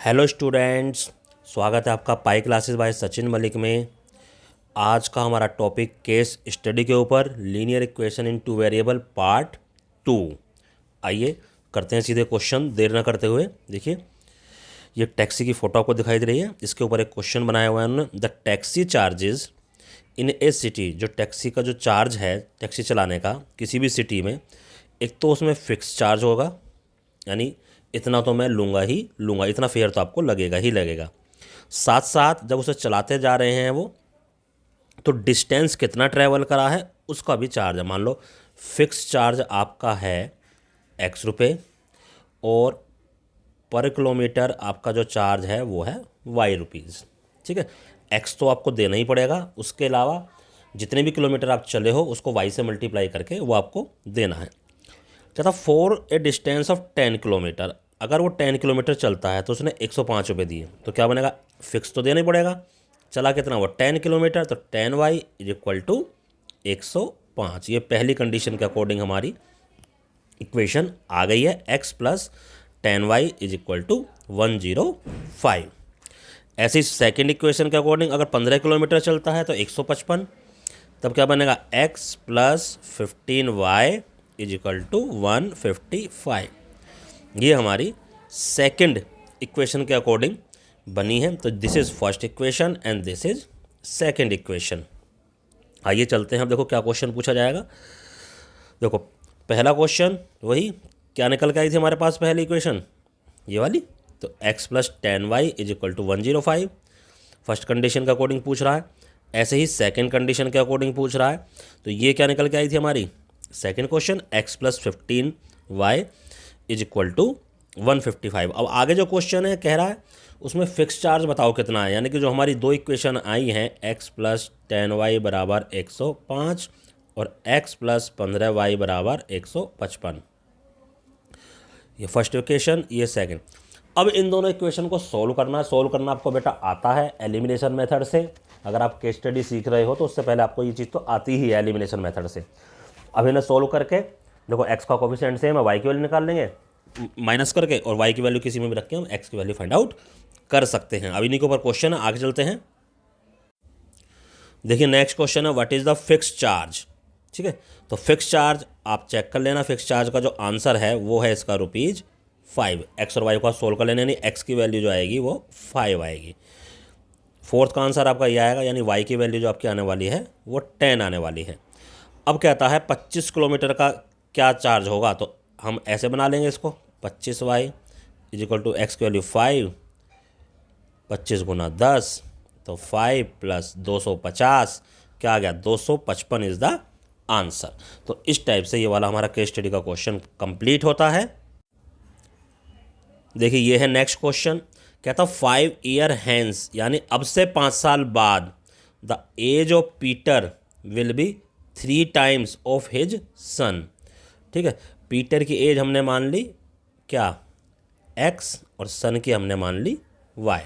Hello students, स्वागत है आपका pi classes bye Sachin Malik में। आज का हमारा टॉपिक केस स्टडी के ऊपर linear equation in two variable part 2। आइए करते हैं सीधे क्वेश्चन, देर ना करते हुए। देखिए ये टैक्सी की फ़ोटो आपको दिखाई दे रही है, इसके ऊपर एक क्वेश्चन बनाया हुआ है उन्होंने। The taxi charges in A city, जो टैक्सी का जो चार्ज है टैक्सी चलाने का किसी भी सिटी में, एक तो उसमें फ़िक्स चार्ज होगा, यानी इतना तो मैं लूँगा ही लूँगा, इतना फेयर तो आपको लगेगा ही लगेगा। साथ साथ जब उसे चलाते जा रहे हैं वो, तो डिस्टेंस कितना ट्रैवल करा है उसका भी चार्ज है। मान लो फिक्स चार्ज आपका है एक्स रुपये और पर किलोमीटर आपका जो चार्ज है वो है वाई रुपीज़। ठीक है, एक्स तो आपको देना ही पड़ेगा, उसके अलावा जितने भी किलोमीटर आप चले हो उसको वाई से मल्टीप्लाई करके वो आपको देना है। कहता for a distance of 10 kilometre, अगर वो 10 किलोमीटर चलता है तो उसने 105 रुपये दिए, तो क्या बनेगा, फिक्स तो देना ही पड़ेगा। चला कितना वो 10 किलोमीटर, तो 10y इज इक्वल टू 105। ये पहली कंडीशन के अकॉर्डिंग हमारी इक्वेशन आ गई है, x plus 10y is equal to 105। ऐसे ही सेकेंड इक्वेशन के अकॉर्डिंग अगर 15 किलोमीटर चलता है तो 155, तब क्या बनेगा, x plus 15y is equal to 155। ये हमारी सेकंड इक्वेशन के अकॉर्डिंग बनी है। तो this is first equation and this is second equation. आइए चलते हैं, अब देखो क्या क्वेश्चन पूछा जाएगा। देखो पहला क्वेश्चन वही, क्या निकल के आई थी हमारे पास पहली इक्वेशन, ये वाली, तो x plus 10y is equal to 105 first condition के अकॉर्डिंग पूछ रहा है। ऐसे ही सेकेंड कंडीशन के अकॉर्डिंग पूछ रहा है, तो ये क्या निकल के आई थी हमारी second question, x plus 15y is equal to 155। अब आगे जो क्वेश्चन है कह रहा है उसमें फिक्स चार्ज बताओ कितना है, यानी कि जो हमारी दो इक्वेशन आई हैं x प्लस 10y बराबर 105 और x प्लस 15y बराबर 155, ये फर्स्ट इक्वेशन, ये सेकंड। अब इन दोनों इक्वेशन को सोल्व करना है। सोल्व करना आपको बेटा आता है एलिमिनेशन मेथड से। अगर आप केस स्टडी सीख रहे हो तो उससे पहले आपको ये चीज़ तो आती ही है एलिमिनेशन मेथड से। अब इन्हें सोल्व करके देखो x का कोफिशिएंट सेम है, y की वैल्यू निकाल लेंगे माइनस करके, और y की वैल्यू किसी में भी रख के हम x की वैल्यू फाइंड आउट कर सकते हैं। अब इन्हीं के ऊपर क्वेश्चन है, आगे चलते हैं। देखिए नेक्स्ट क्वेश्चन है, what is the fix charge. ठीक है, तो फिक्स चार्ज आप चेक कर लेना। फिक्स चार्ज का जो आंसर है वो है इसका ₹5। एक्स और वाई को सोल्व कर लेना, यानी एक्स की वैल्यू जो आएगी वो 5 आएगी। फोर्थ का आंसर आपका ये आएगा, यानी वाई की वैल्यू जो आपकी आने वाली है वो 10 आने वाली है। अब कहता है 25 किलोमीटर का क्या चार्ज होगा, तो हम ऐसे बना लेंगे इसको, 25y is equal to x की वैल्यू 5, 25 गुना 10, तो 5 प्लस 250 क्या आ गया, 255 इज द आंसर। तो इस टाइप से ये वाला हमारा केस स्टडी का क्वेश्चन कंप्लीट होता है। देखिए ये है नेक्स्ट क्वेश्चन, कहता 5 ईयर हैंस, यानी अब से 5 साल बाद, the age of Peter will be 3 times of his son. ठीक है, पीटर की एज हमने मान ली क्या, x, और सन की हमने मान ली y।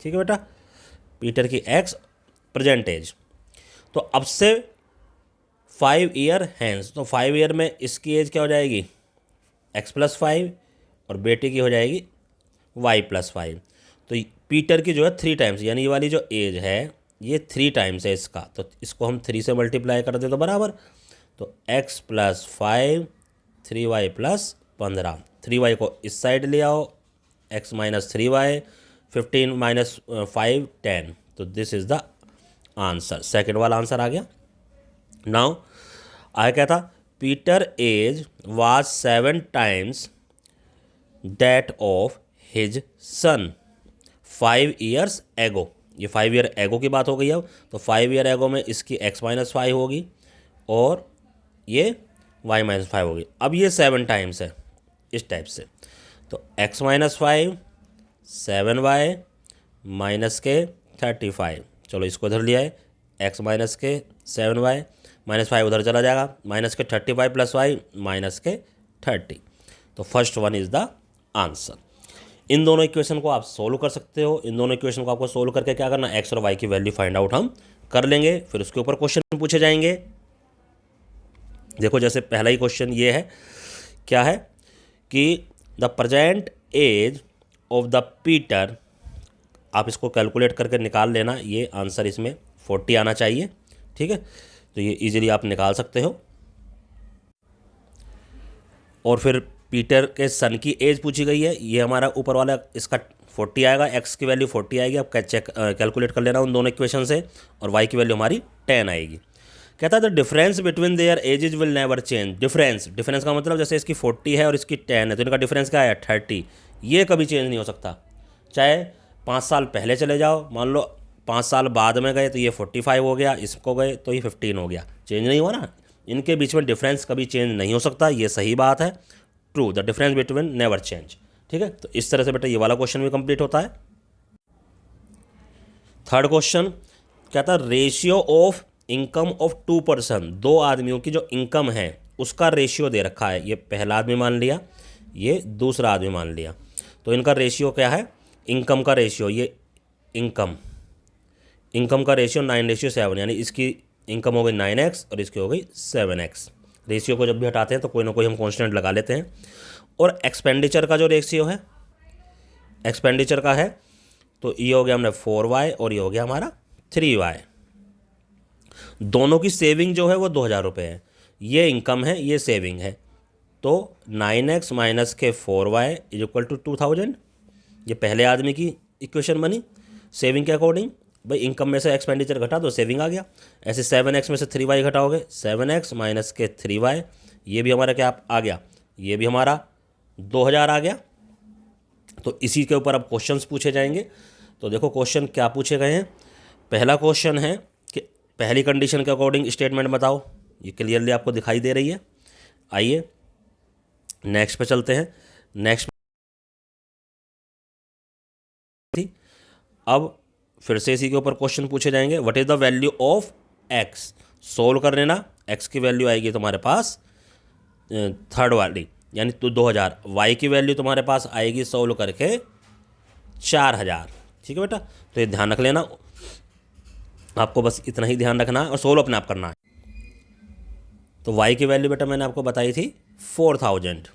ठीक है बेटा, पीटर की x प्रेजेंट एज, तो अब से 5 ईयर हैंस, तो 5 ईयर में इसकी एज क्या हो जाएगी, x प्लस 5, और बेटे की हो जाएगी y प्लस 5। तो पीटर की जो है 3 टाइम्स, यानी ये वाली जो एज है ये 3 टाइम्स है इसका, तो इसको हम 3 से मल्टीप्लाई कर दे तो बराबर, तो x plus 5 3y plus 15, 3y को इस साइड ले आओ, x माइनस 3y, 15 माइनस 5 10, तो this is the answer. Second वाला आंसर आ गया। नाउ आगे क्या था, Peter age was 7 times that of his son 5 years ago. ये 5 ईयर एगो की बात हो गई। अब तो 5 ईयर एगो में इसकी x माइनस 5 होगी और ये y माइनस 5 होगी। अब ये 7 टाइम्स है इस टाइप से, तो x माइनस 5 7y माइनस के 35, चलो इसको इधर लिया है, x माइनस के 7y माइनस 5 उधर चला जाएगा, माइनस के 35 प्लस y माइनस के 30, तो first one is the answer. इन दोनों इक्वेशन को आप सोल्व कर सकते हो। इन दोनों इक्वेशन को आपको सोल्व करके क्या करना, x और y की वैल्यू फाइंड आउट हम कर लेंगे, फिर उसके ऊपर क्वेश्चन पूछे जाएंगे। देखो जैसे पहला ही क्वेश्चन ये है, क्या है कि the present age of the Peter, आप इसको कैलकुलेट करके निकाल लेना, ये आंसर इसमें 40 आना चाहिए। ठीक है, तो ये इजीली आप निकाल सकते हो। और फिर पीटर के सन की एज पूछी गई है, ये हमारा ऊपर वाला इसका 40 आएगा, एक्स की वैल्यू 40 आएगी, आप कैलकुलेट कर लेना उन दोनों इक्वेशन से, और वाई की वैल्यू हमारी 10 आएगी। कहता है the difference between their edges will never change. Difference का मतलब जैसे इसकी 40 है और इसकी 10 है, तो इनका डिफरेंस क्या है 30, ये कभी चेंज नहीं हो सकता। चाहे 5 साल पहले चले जाओ, मान लो 5 साल बाद में गए तो ये 45 हो गया, इसको गए तो ये 15 हो गया, चेंज नहीं हुआ ना। इनके बीच में डिफरेंस कभी चेंज नहीं हो सकता, ये सही बात है, true, the difference between never change. ठीक है, तो इस तरह से बेटा ये वाला क्वेश्चन भी कंप्लीट होता है। थर्ड क्वेश्चन कहता है ratio of income of 2 person, 2 आदमियों की जो इनकम है उसका रेशियो दे रखा है। ये पहला आदमी मान लिया, ये दूसरा आदमी मान लिया, तो इनका रेशियो क्या है, इनकम का रेशियो, ये इनकम का रेशियो 9:7, यानी इसकी इनकम हो गई 9x और इसकी हो गई 7x। रेशियो को जब भी हटाते हैं तो कोई ना कोई हम कांस्टेंट लगा लेते हैं। और एक्सपेंडिचर का जो रेशियो है, एक्सपेंडिचर का है, तो ये हो गया हमने 4y और ये हो गया हमारा 3y। दोनों की सेविंग जो है वो 2000 रुपये है, ये इनकम है, ये सेविंग है, तो 9x माइनस के 4y इज इक्वल टू 2000। ये पहले आदमी की इक्वेशन बनी सेविंग के अकॉर्डिंग, भाई इनकम में से एक्सपेंडिचर घटा तो सेविंग आ गया। ऐसे 7x में से 3y घटाओगे, 7x माइनस के 3y, ये भी हमारा क्या आ गया, ये भी हमारा 2000 आ गया। तो इसी के ऊपर अब क्वेश्चंस पूछे जाएंगे। तो देखो क्वेश्चन क्या पूछे गए हैं। पहला क्वेश्चन है कि पहली कंडीशन के अकॉर्डिंग स्टेटमेंट बताओ, ये क्लियरली आपको दिखाई दे रही है। आइए नेक्स्ट पे चलते हैं। नेक्स्ट थी, अब फिर से इसी के ऊपर क्वेश्चन पूछे जाएंगे। What is the value of x, solve कर लेना। एक्स की वैल्यू आएगी तुम्हारे पास थर्ड वाली, यानी तो 2000। वाई की वैल्यू तुम्हारे पास आएगी सोल्व करके 4000। ठीक है बेटा, तो ये ध्यान रख लेना, आपको बस इतना ही ध्यान रखना है और सोल्व अपने आप करना है। तो वाई की वैल्यू बेटा मैंने आपको बताई थी 4000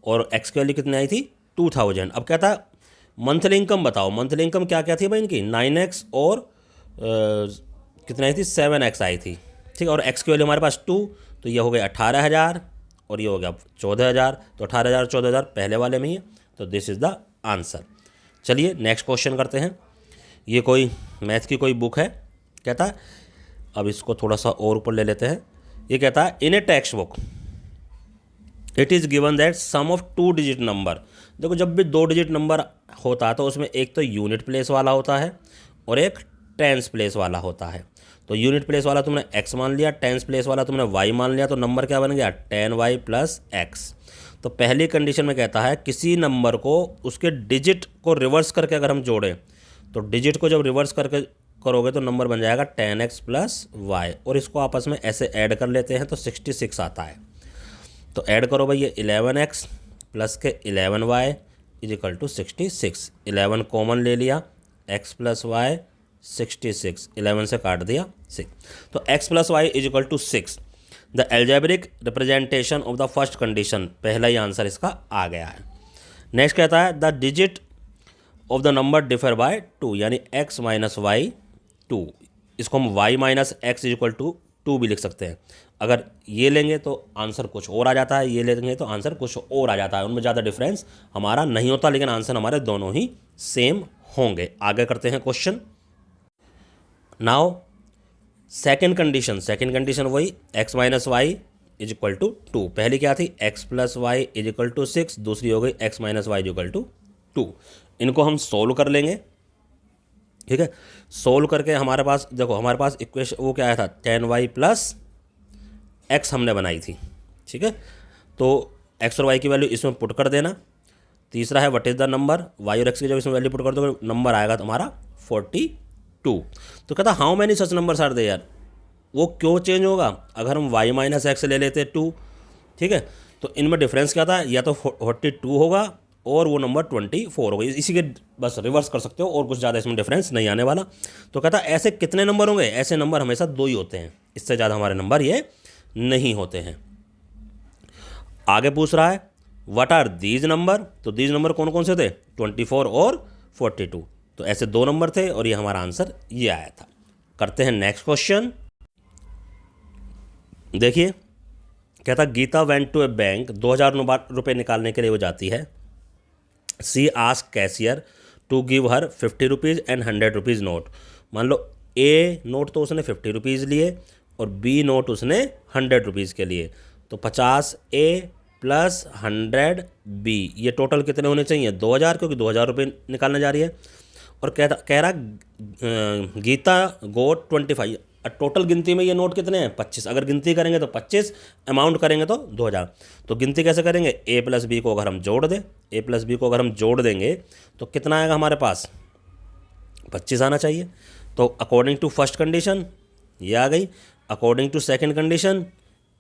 और एक्स की वैल्यू कितनी आई थी 2000। अब कहता है मंथली इनकम बताओ। मंथली इनकम क्या क्या थी भाई इनकी, 9x और कितनी आई थी 7x आई थी। ठीक है, और एक्स की वैल्यू हमारे पास 2, तो ये हो गया 18000 और ये हो गया 14000, तो 18000 14000 पहले वाले में ही है, तो दिस इज़ द आंसर। चलिए नेक्स्ट क्वेश्चन करते हैं। ये कोई मैथ की कोई बुक है, कहता है, अब इसको थोड़ा सा और ऊपर ले लेते हैं। ये कहता है in a text book it is given that sum of 2 digit number. देखो जब भी 2 डिजिट नंबर होता है तो उसमें एक तो यूनिट प्लेस वाला होता है और एक टेंस प्लेस वाला होता है। तो यूनिट प्लेस वाला तुमने x मान लिया, टेंस प्लेस वाला तुमने y मान लिया, तो नंबर क्या बन गया 10y प्लस x। तो पहली कंडीशन में कहता है किसी नंबर को उसके डिजिट को रिवर्स करके अगर हम जोड़ें, तो डिजिट को जब रिवर्स करके करोगे तो नंबर बन जाएगा 10x प्लस y, और इसको आपस में ऐसे ऐड कर लेते हैं तो 66 आता है। तो ऐड करो भाई, ये 11x प्लस के 11y is equal to 66। 11 common ले लिया, x प्लस वाई 66, 11 से काट दिया 6, तो x plus Y is equal to 6। The algebraic representation of the first condition, पहला ही आंसर इसका आ गया है। नेक्स्ट कहता है the digit of the number differ by 2, यानी x माइनस वाई 2, इसको हम y minus X is equal to 2 भी लिख सकते हैं। अगर ये लेंगे तो आंसर कुछ और आ जाता है, ये लेंगे तो आंसर कुछ और आ जाता है, उनमें ज़्यादा डिफरेंस हमारा नहीं होता, लेकिन आंसर हमारे दोनों ही सेम होंगे। आगे करते हैं क्वेश्चन। नाउ सेकेंड कंडीशन वही x minus Y is equal to 2। पहली क्या थी x plus Y is equal to 6, दूसरी हो गई x minus Y is equal to 2। इनको हम सोल्व कर लेंगे। ठीक है, सोल्व करके हमारे पास देखो, हमारे पास इक्वेशन वो क्या आया था 10y प्लस x हमने बनाई थी। ठीक है, तो x और y की वैल्यू इसमें पुट कर देना। तीसरा है what is the number, y और x की जब इसमें वैल्यू पुट कर दोगे नंबर आएगा तुम्हारा 42। तो कहता how many such numbers are there, वो क्यों चेंज होगा अगर हम y माइनस एक्स ले लेते 2। ठीक है, तो इनमें डिफरेंस क्या था, या तो 42 होगा और वो नंबर 24 होगा, इसी के बस रिवर्स कर सकते हो, और कुछ ज़्यादा इसमें डिफरेंस नहीं आने वाला। तो कहता ऐसे कितने नंबर होंगे, ऐसे नंबर हमेशा 2 ही होते हैं, इससे ज़्यादा हमारे नंबर ये नहीं होते हैं। आगे पूछ रहा है व्हाट आर दीज नंबर, तो दीज नंबर कौन कौन से थे, 24 और 42। तो ऐसे दो नंबर थे और ये हमारा आंसर ये आया था। करते हैं नेक्स्ट क्वेश्चन। देखिए कहता Gita went to a bank, 2000 रुपये निकालने के लिए वो जाती है। She ask cashier to give her 50 rupees and 100 rupees note. मान लो ए नोट तो उसने 50 रुपीज़ लिए और बी नोट उसने 100 रुपीज़ के लिए। तो 50 ए प्लस 100 बी, ये टोटल कितने होने चाहिए, 2000, क्योंकि 2000 रुपये निकालने जा रही है। और कह रहा गीता गोट 25, टोटल गिनती में ये नोट कितने हैं, 25। अगर गिनती करेंगे तो 25, अमाउंट करेंगे तो 2000। तो गिनती कैसे करेंगे, ए प्लस बी को अगर हम जोड़ दें, ए प्लस बी को अगर हम जोड़ देंगे तो कितना आएगा हमारे पास, 25 आना चाहिए। तो अकॉर्डिंग टू फर्स्ट कंडीशन ये आ गई, अकॉर्डिंग टू सेकंड कंडीशन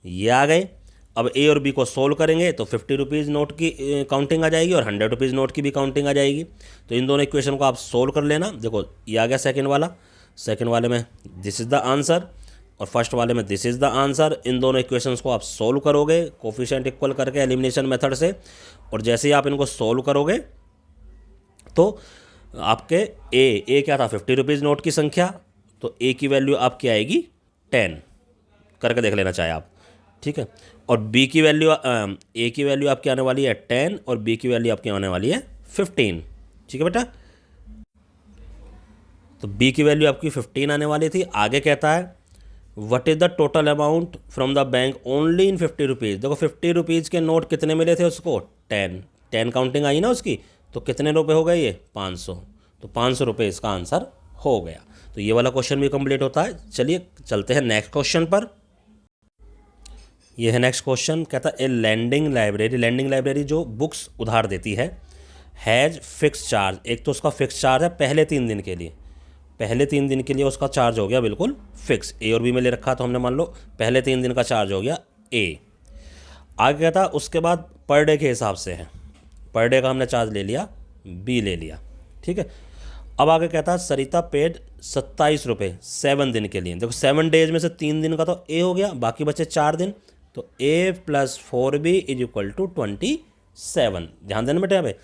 ये आ गए। अब ए और बी को सोल्व करेंगे तो 50 रुपीज़ नोट की काउंटिंग आ जाएगी और 100 रुपीज़ नोट की भी काउंटिंग आ जाएगी। तो इन दोनों इक्वेशन को आप सोल्व कर लेना। देखो ये आ गया सेकंड वाला, सेकंड वाले में दिस इज़ द आंसर और फर्स्ट वाले में दिस इज़ द आंसर। इन दोनों इक्वेशंस को आप सोल्व करोगे कोफिशिएंट इक्वल करके एलिमिनेशन मेथड से, और जैसे ही आप इनको सोल्व करोगे तो आपके ए क्या था, 50 रुपीज़ नोट की संख्या, तो ए की वैल्यू आपकी आएगी 10, करके देख लेना चाहे आप, ठीक है। और बी की वैल्यू ए की वैल्यू आपकी आने वाली है 10 और बी की वैल्यू आपकी आने वाली है 15, ठीक है बेटा। तो बी की वैल्यू आपकी 15 आने वाली थी। आगे कहता है what is the total amount from the bank only in 50 rupees. देखो 50 रुपीज़ के नोट कितने मिले थे उसको, 10 काउंटिंग आई ना उसकी, तो कितने रुपए हो गए ये, 500। तो 500 रुपये इसका आंसर हो गया। तो ये वाला क्वेश्चन भी कंप्लीट होता है। चलिए चलते हैं नेक्स्ट क्वेश्चन पर। यह है नेक्स्ट क्वेश्चन, कहता है ए लैंडिंग लाइब्रेरी, लैंडिंग लाइब्रेरी जो बुक्स उधार देती है, हैज़ फिक्स चार्ज। एक तो उसका फिक्स चार्ज है पहले 3 दिन के लिए, पहले 3 दिन के लिए उसका चार्ज हो गया बिल्कुल फिक्स। ए और बी में ले रखा, तो हमने मान लो पहले 3 दिन का चार्ज हो गया ए। आगे कहता उसके बाद पर डे के हिसाब से है, पर डे का हमने चार्ज ले लिया, बी ले लिया, ठीक है। अब आगे कहता है सरिता पेड 27 रुपये 7 दिन के लिए। देखो 7 डेज में से 3 दिन का तो ए हो गया, बाकी बचे 4 दिन, तो A plus 4b is equal to 27। ध्यान देना बेटे, यहाँ पे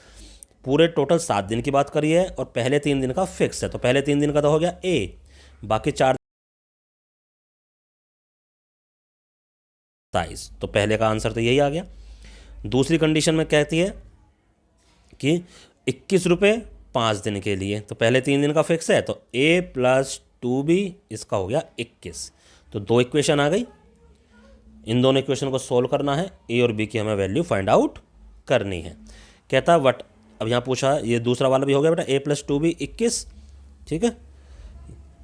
पूरे टोटल 7 दिन की बात करी है और पहले 3 दिन का फिक्स है, तो पहले 3 दिन का तो हो गया ए, बाकी 4 27, तो पहले का आंसर तो यही आ गया। दूसरी कंडीशन में कहती है कि 21 रुपये 5 दिन के लिए, तो पहले 3 दिन का फिक्स है, तो a प्लस 2b इसका हो गया 21। तो 2 इक्वेशन आ गई। इन दोनों इक्वेशन को सोल्व करना है, ए और बी की हमें वैल्यू फाइंड आउट करनी है। कहता है वट, अब यहाँ पूछा ये दूसरा वाला भी हो गया बेटा, a प्लस 2b 21, ठीक है।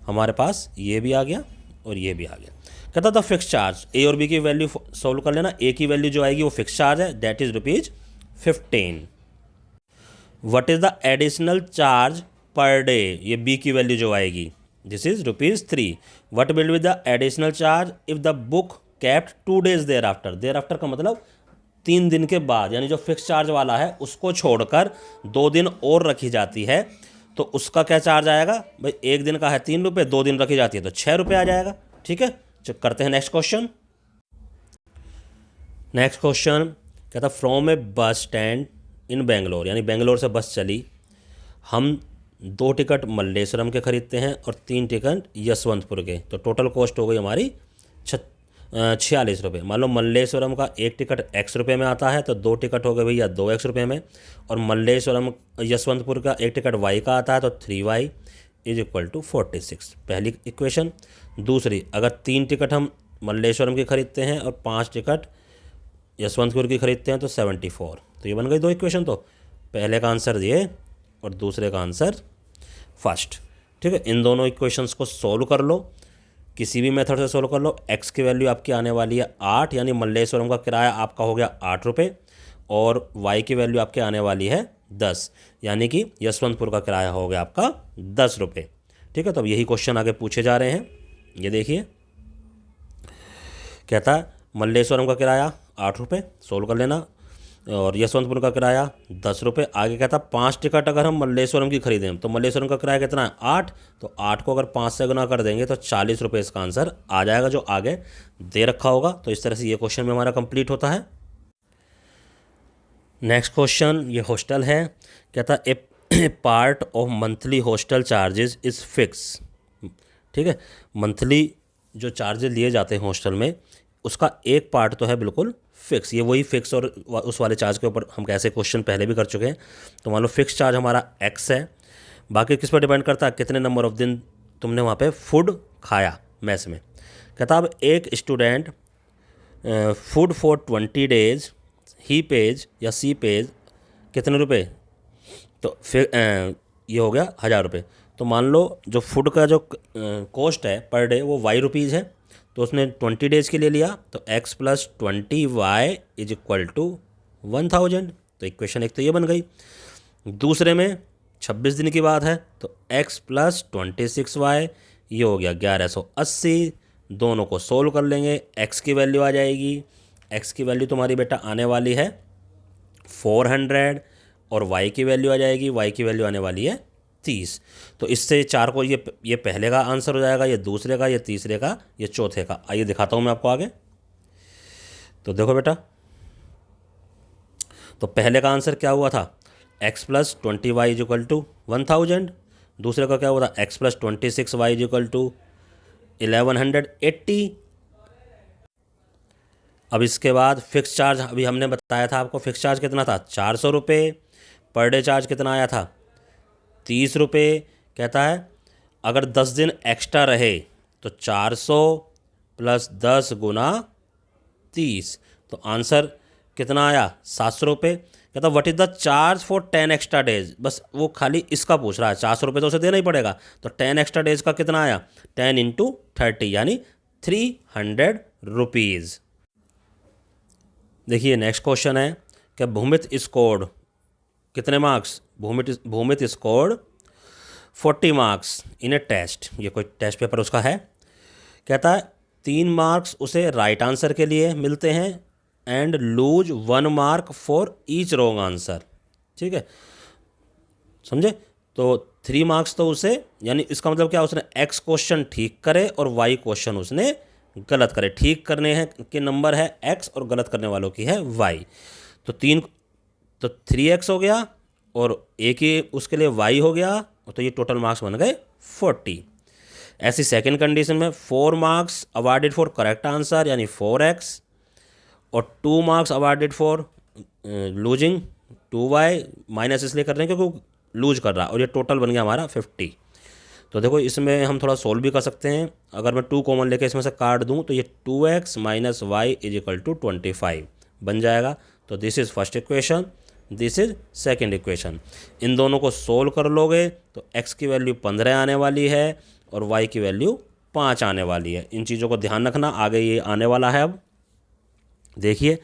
हमारे पास ये भी आ गया और ये भी आ गया। कहता था फिक्स चार्ज, ए और बी की वैल्यू सोल्व कर लेना। ए की वैल्यू जो आएगी वो फिक्स चार्ज है, that is ₹15। What is the additional charge per day, ये बी की वैल्यू जो आएगी, this is ₹3। What will be the additional charge if the book kept 2 days thereafter. Thereafter का मतलब 3 दिन के बाद, यानी जो फिक्स चार्ज वाला है उसको छोड़कर 2 दिन और रखी जाती है, तो उसका क्या चार्ज आएगा भाई। 1 दिन का है 3 रुपये, 2 दिन रखी जाती है तो 6 रुपये आ जाएगा, ठीक है। चेक करते हैं नेक्स्ट क्वेश्चन। नेक्स्ट क्वेश्चन कहता from A bus stand in Bangalore, यानी बेंगलोर से बस चली, हम 2 टिकट मल्लेश्वरम के खरीदते हैं और 3 टिकट यशवंतपुर के, तो टोटल कॉस्ट हो गई हमारी 46 रुपये। मान लो मल्लेश्वरम का 1 टिकट x रुपये में आता है, तो 2 टिकट हो गए भैया 2x रुपये में, और मल्लेश्वरम यशवंतपुर का 1 टिकट y का आता है, तो 3y इज इक्वल टू 46, पहली इक्वेशन। दूसरी, अगर 3 टिकट हम मल्लेश्वरम की खरीदते हैं और 5 टिकट यशवंतपुर की खरीदते हैं तो 74, तो ये बन गई 2 इक्वेशन। तो पहले का आंसर ये और दूसरे का आंसर फर्स्ट, ठीक है। इन दोनों इक्वेशंस को सोल्व कर लो, किसी भी मेथड से सोल्व कर लो। x की वैल्यू आपकी आने वाली है 8, यानी मल्लेश्वरम का किराया आपका हो गया 8 रुपये, और y की वैल्यू आपके आने वाली है 10, यानी कि यशवंतपुर का किराया हो गया आपका 10 रुपये, ठीक है। तो अब यही क्वेश्चन आगे पूछे जा रहे हैं। ये देखिए कहता है मल्लेश्वरम का किराया 8 रुपये, सोल्व कर लेना, और यशवंतपुर का किराया 10 रुपये। आगे कहता 5 टिकट अगर हम मल्लेश्वरम की खरीदें, तो मल्लेश्वरम का किराया कितना है 8, तो 8 को अगर 5 से गुना कर देंगे तो 40 रुपये इसका आंसर आ जाएगा, जो आगे दे रखा होगा। तो इस तरह से ये क्वेश्चन में हमारा कंप्लीट होता है। नेक्स्ट क्वेश्चन ये हॉस्टल है। कहता A part of monthly hostel charges is fix. ठीक है, मंथली जो चार्जेस लिए जाते हैं हॉस्टल में उसका एक पार्ट तो है बिल्कुल फिक्स। ये वही फिक्स और उस वाले चार्ज के ऊपर हम कैसे क्वेश्चन पहले भी कर चुके हैं। तो मान लो फिक्स चार्ज हमारा एक्स है, बाकी किस पर डिपेंड करता है, कितने नंबर ऑफ दिन तुमने वहाँ पे फूड खाया मैस में। कहता अब एक student food for 20 days he page या सी पेज कितने रुपए, तो फिर ये हो गया 1,000 रुपये। तो मान लो जो फूड का जो कॉस्ट है पर डे वो वाई रुपीज़ है, तो उसने 20 days के लिए लिया तो x plus 20y is equal to 1,000। तो इक्वेशन एक तो ये बन गई। दूसरे में 26 दिन की बात है तो x प्लस 26y ये हो गया 1180। दोनों को सोल्व कर लेंगे, x की वैल्यू आ जाएगी, x की वैल्यू तुम्हारी बेटा आने वाली है 400 और y की वैल्यू आ जाएगी, y की वैल्यू आने वाली है 30। तो इससे चार को ये पहले का आंसर हो जाएगा, ये दूसरे का, ये तीसरे का, ये चौथे का। आइए दिखाता हूँ मैं आपको आगे। तो देखो बेटा, तो पहले का आंसर क्या हुआ था, x plus 20y is equal to 1000। दूसरे का क्या हुआ था, x plus 26y is equal to 1180। अब इसके बाद फिक्स चार्ज अभी हमने बताया था आपको, फिक्स चार्ज कितना था 400 रुपये। पर डे चार्ज कितना आया था 30 रुपये। कहता है अगर 10 दिन एक्स्ट्रा रहे तो 400 प्लस 10 गुना 30, तो आंसर कितना आया 700 रुपये। कहता what is the charge for 10 extra days, बस वो खाली इसका पूछ रहा है, 400 रुपये तो उसे देना ही पड़ेगा। तो 10 एक्स्ट्रा डेज का कितना आया 10 इंटू 30 यानी 300 रुपीज़। देखिए नेक्स्ट क्वेश्चन है कि भूमित स्कोर्ड कितने marks, Bhumit scored 40 marks in a test. ये कोई टेस्ट पेपर उसका है। कहता है 3 मार्क्स उसे राइट आंसर के लिए मिलते हैं and lose 1 mark for each wrong answer. ठीक है, समझे। तो 3 मार्क्स तो उसे, यानी इसका मतलब क्या, उसने एक्स क्वेश्चन ठीक करे और वाई क्वेश्चन उसने गलत करे। ठीक करने हैं के नंबर है एक्स और गलत करने वालों की है वाई। तो 3x हो गया और एक ही उसके लिए y हो गया, तो ये टोटल मार्क्स बन गए 40। ऐसी सेकंड कंडीशन में 4 marks awarded for correct answer यानी 4x और 2 marks awarded for losing 2y, minus इसलिए कर रहे हैं क्योंकि लूज कर रहा, और ये टोटल बन गया हमारा 50। तो देखो इसमें हम थोड़ा सोल्व भी कर सकते हैं। अगर मैं 2 कॉमन लेके इसमें से काट दूं तो ये 2x minus Y is equal to 25 बन जाएगा। तो this is first equation, this is second equation. इन दोनों को सोल्व कर लोगे तो x की वैल्यू 15 आने वाली है और y की वैल्यू 5 आने वाली है। इन चीज़ों को ध्यान रखना, आगे ये आने वाला है। अब देखिए,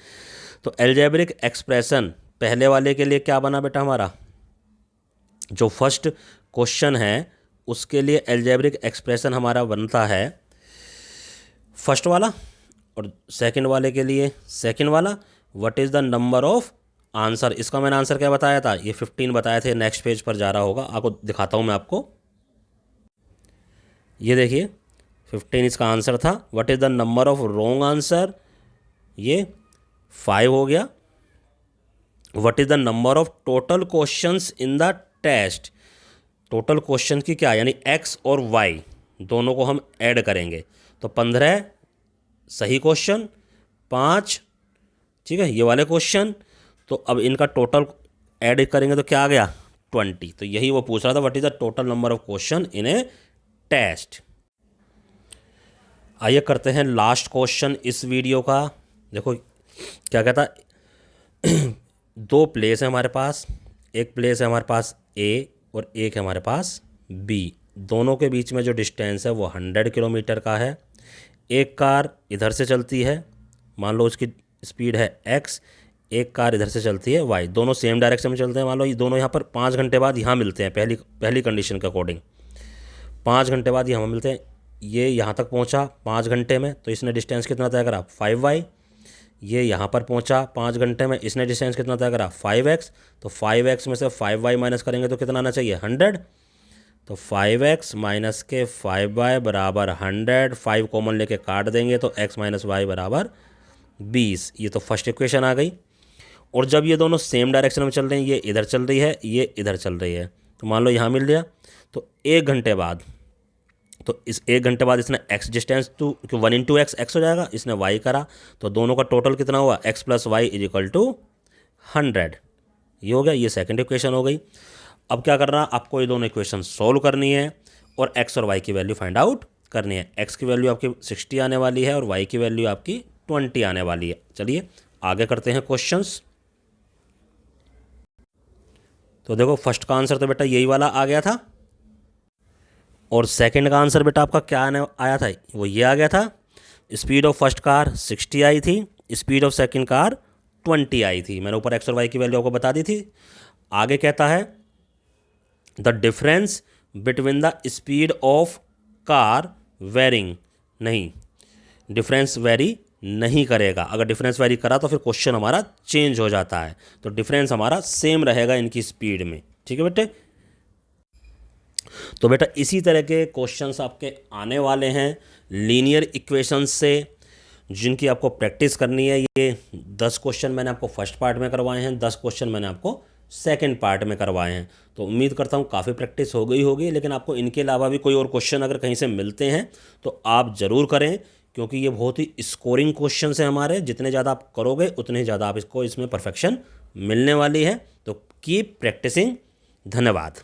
तो एल्जेब्रिक एक्सप्रेशन पहले वाले के लिए क्या बना बेटा, हमारा जो फर्स्ट क्वेश्चन है उसके लिए एल्जेब्रिक एक्सप्रेशन हमारा बनता है फर्स्ट वाला, और सेकंड वाले के लिए सेकंड वाला। What is the number of answer, इसका मैंने आंसर क्या बताया था, ये 15 बताए थे। नेक्स्ट पेज पर जा रहा होगा, आपको दिखाता हूँ मैं आपको। ये देखिए 15 इसका आंसर था। What is the number of wrong answer, ये 5 हो गया। What is the number of total questions in the test, total question की क्या, यानी x और y दोनों को हम ऐड करेंगे तो 15 सही क्वेश्चन, 5 ठीक है ये वाले क्वेश्चन। तो अब इनका टोटल ऐड करेंगे तो क्या आ गया 20। तो यही वो पूछ रहा था, what is the total number of question in a test. आइए करते हैं लास्ट क्वेश्चन इस वीडियो का। देखो क्या कहता है, 2 प्लेस है हमारे पास, एक प्लेस है हमारे पास A और एक है हमारे पास B। दोनों के बीच में जो डिस्टेंस है वो 100 किलोमीटर का है। एक कार इधर से चलती है, मान लो उसकी स्पीड है x, एक कार इधर से चलती है y, दोनों सेम डायरेक्शन में चलते हैं। मान लो ये दोनों यहाँ पर 5 घंटे बाद यहाँ मिलते हैं, पहली कंडीशन के अकॉर्डिंग 5 घंटे बाद यहाँ मिलते हैं। ये यहाँ तक पहुँचा 5 घंटे में, तो इसने डिस्टेंस कितना तय करा 5y। ये यहाँ पर पहुँचा 5 घंटे में, इसने डिस्टेंस कितना तय करा 5x। तो 5x में से 5y माइनस करेंगे तो कितना आना चाहिए 100। तो 5x माइनस के 5y बराबर 100, 5 कॉमन लेके काट देंगे तो x माइनस वाई बराबर 20। ये तो फर्स्ट इक्वेशन आ गई। और जब ये दोनों सेम डायरेक्शन में चल रहे हैं, ये इधर चल रही है, ये इधर चल रही है, तो मान लो यहाँ मिल गया, तो 1 घंटे बाद, तो इस 1 घंटे बाद इसने x डिस्टेंस टू 1 × x हो जाएगा, इसने y करा, तो दोनों का टोटल कितना हुआ, x + y = 100। ये हो गया, ये सेकंड इक्वेशन हो गई। अब क्या करना, आपको ये दोनों इक्वेशन सॉल्व करनी है और x और y की वैल्यू फाइंड आउट करनी है। x की वैल्यू आपकी 60 आने वाली है और y की वैल्यू आपकी 20 आने वाली है। चलिए आगे करते हैं क्वेश्चंस। तो देखो फर्स्ट का आंसर तो बेटा यही वाला आ गया था, और सेकंड का आंसर बेटा आपका क्या आया था, वो ये आ गया था। स्पीड ऑफ फर्स्ट कार 60 आई थी, स्पीड ऑफ सेकंड कार 20 आई थी। मैंने ऊपर x और y की वैल्यू आपको बता दी थी। आगे कहता है the difference between the speed of car varying, नहीं, डिफरेंस वेरी नहीं करेगा। अगर डिफरेंस वेरी करा तो फिर क्वेश्चन हमारा चेंज हो जाता है, तो डिफरेंस हमारा सेम रहेगा इनकी स्पीड में। ठीक है बेटे, तो बेटा इसी तरह के क्वेश्चंस आपके आने वाले हैं लीनियर इक्वेशंस से, जिनकी आपको प्रैक्टिस करनी है। ये 10 क्वेश्चन मैंने आपको फर्स्ट पार्ट में करवाए हैं, 10 क्वेश्चन मैंने आपको सेकंड पार्ट में करवाए हैं। तो उम्मीद करता हूँ काफ़ी प्रैक्टिस हो गई होगी, लेकिन आपको इनके अलावा भी कोई और क्वेश्चन अगर कहीं से मिलते हैं तो आप ज़रूर करें, क्योंकि ये बहुत ही स्कोरिंग क्वेश्चन है हमारे। जितने ज़्यादा आप करोगे उतने ज़्यादा आप इसको इसमें परफेक्शन मिलने वाली है। तो कीप प्रैक्टिसिंग। धन्यवाद।